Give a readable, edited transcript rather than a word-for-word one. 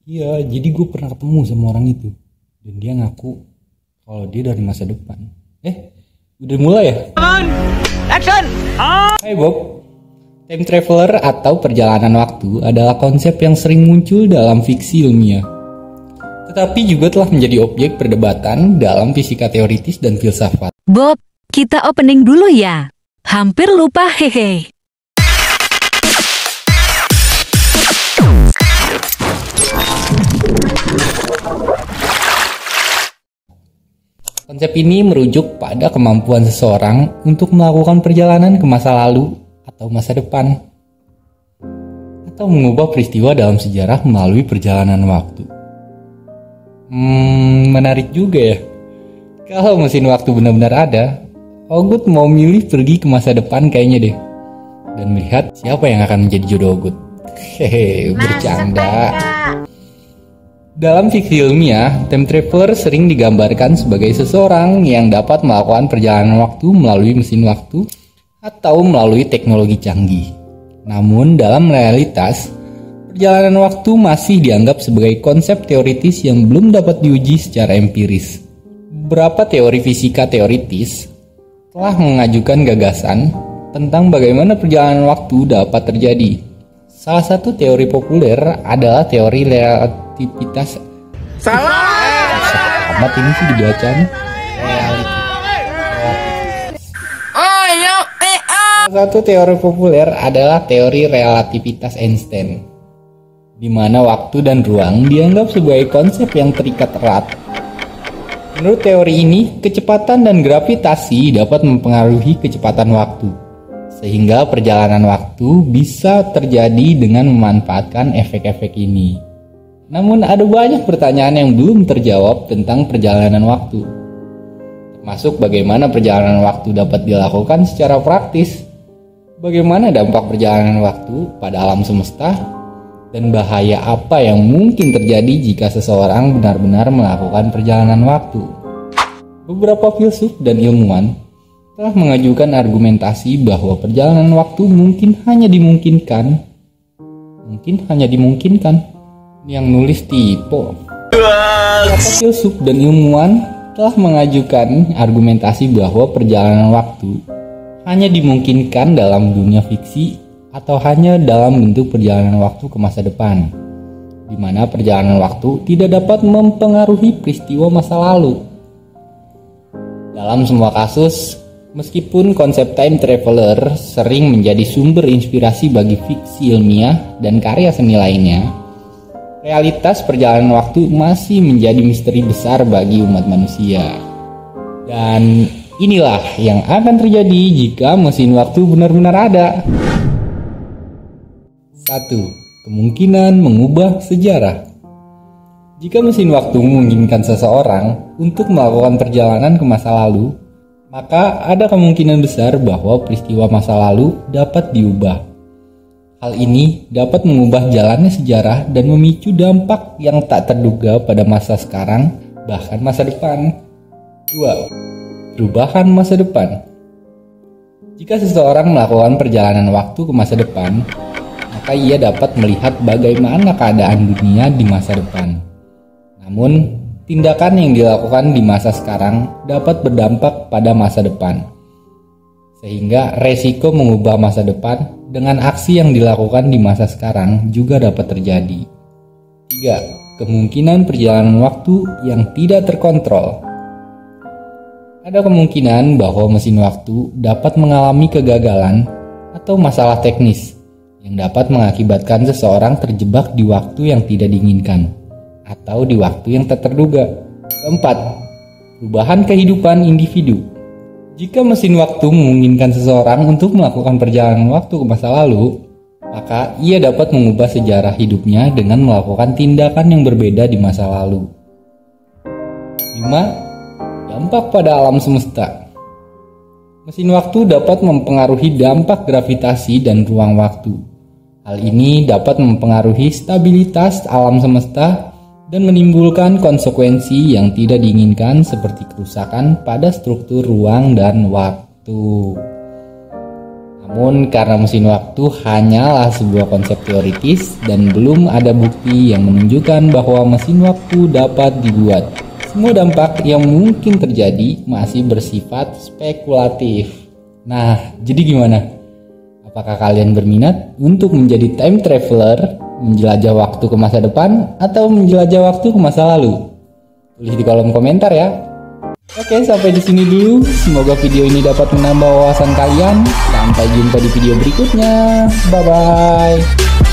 Iya, jadi gue pernah ketemu sama orang itu. Dan dia ngaku kalau dia dari masa depan. Udah mulai ya? Action! Hai Bob. Time traveler atau perjalanan waktu adalah konsep yang sering muncul dalam fiksi ilmiah. Tetapi juga telah menjadi objek perdebatan dalam fisika teoritis dan filsafat. Bob, kita opening dulu ya. Hampir lupa hehe. Konsep ini merujuk pada kemampuan seseorang untuk melakukan perjalanan ke masa lalu atau masa depan, atau mengubah peristiwa dalam sejarah melalui perjalanan waktu. Menarik juga ya. Kalau mesin waktu benar-benar ada, Ogut mau milih pergi ke masa depan kayaknya deh, dan melihat siapa yang akan menjadi jodoh Ogut. Hehe, bercanda. Dalam fiksi ilmiah, time traveler sering digambarkan sebagai seseorang yang dapat melakukan perjalanan waktu melalui mesin waktu atau melalui teknologi canggih. Namun dalam realitas, perjalanan waktu masih dianggap sebagai konsep teoritis yang belum dapat diuji secara empiris. Beberapa teori fisika teoritis telah mengajukan gagasan tentang bagaimana perjalanan waktu dapat terjadi. Salah satu teori populer adalah teori relativitas. Salah! Amat ini sih dibacanya. Salah satu teori populer adalah teori relativitas Einstein, di mana waktu dan ruang dianggap sebagai konsep yang terikat erat. Menurut teori ini, kecepatan dan gravitasi dapat mempengaruhi kecepatan waktu, sehingga perjalanan waktu bisa terjadi dengan memanfaatkan efek-efek ini. Namun ada banyak pertanyaan yang belum terjawab tentang perjalanan waktu, termasuk bagaimana perjalanan waktu dapat dilakukan secara praktis, bagaimana dampak perjalanan waktu pada alam semesta, dan bahaya apa yang mungkin terjadi jika seseorang benar-benar melakukan perjalanan waktu. Beberapa filsuf dan ilmuwan telah mengajukan argumentasi bahwa perjalanan waktu mungkin hanya dimungkinkan. Yang nulis Tipo. Beberapa filsuf dan ilmuwan telah mengajukan argumentasi bahwa perjalanan waktu hanya dimungkinkan dalam dunia fiksi atau hanya dalam bentuk perjalanan waktu ke masa depan, di mana perjalanan waktu tidak dapat mempengaruhi peristiwa masa lalu. Dalam semua kasus, meskipun konsep time traveler sering menjadi sumber inspirasi bagi fiksi ilmiah dan karya seni lainnya, realitas perjalanan waktu masih menjadi misteri besar bagi umat manusia. Dan inilah yang akan terjadi jika mesin waktu benar-benar ada. 1. Kemungkinan mengubah sejarah. Jika mesin waktu memungkinkan seseorang untuk melakukan perjalanan ke masa lalu, maka ada kemungkinan besar bahwa peristiwa masa lalu dapat diubah. Hal ini dapat mengubah jalannya sejarah dan memicu dampak yang tak terduga pada masa sekarang, bahkan masa depan. 2. Perubahan masa depan. Jika seseorang melakukan perjalanan waktu ke masa depan, maka ia dapat melihat bagaimana keadaan dunia di masa depan. Namun, tindakan yang dilakukan di masa sekarang dapat berdampak pada masa depan, sehingga resiko mengubah masa depan dengan aksi yang dilakukan di masa sekarang juga dapat terjadi. 3. Kemungkinan perjalanan waktu yang tidak terkontrol. Ada kemungkinan bahwa mesin waktu dapat mengalami kegagalan atau masalah teknis yang dapat mengakibatkan seseorang terjebak di waktu yang tidak diinginkan atau di waktu yang tak terduga. 4. Perubahan kehidupan individu. Jika mesin waktu memungkinkan seseorang untuk melakukan perjalanan waktu ke masa lalu, maka ia dapat mengubah sejarah hidupnya dengan melakukan tindakan yang berbeda di masa lalu. 5. Dampak pada alam semesta. Mesin waktu dapat mempengaruhi dampak gravitasi dan ruang waktu. Hal ini dapat mempengaruhi stabilitas alam semesta dan menimbulkan konsekuensi yang tidak diinginkan seperti kerusakan pada struktur ruang dan waktu. Namun karena mesin waktu hanyalah sebuah konsep teoritis dan belum ada bukti yang menunjukkan bahwa mesin waktu dapat dibuat, semua dampak yang mungkin terjadi masih bersifat spekulatif. Nah, jadi gimana? Apakah kalian berminat untuk menjadi time traveler, menjelajah waktu ke masa depan, atau menjelajah waktu ke masa lalu? Tulis di kolom komentar ya. Oke, sampai di sini dulu. Semoga video ini dapat menambah wawasan kalian. Sampai jumpa di video berikutnya. Bye bye.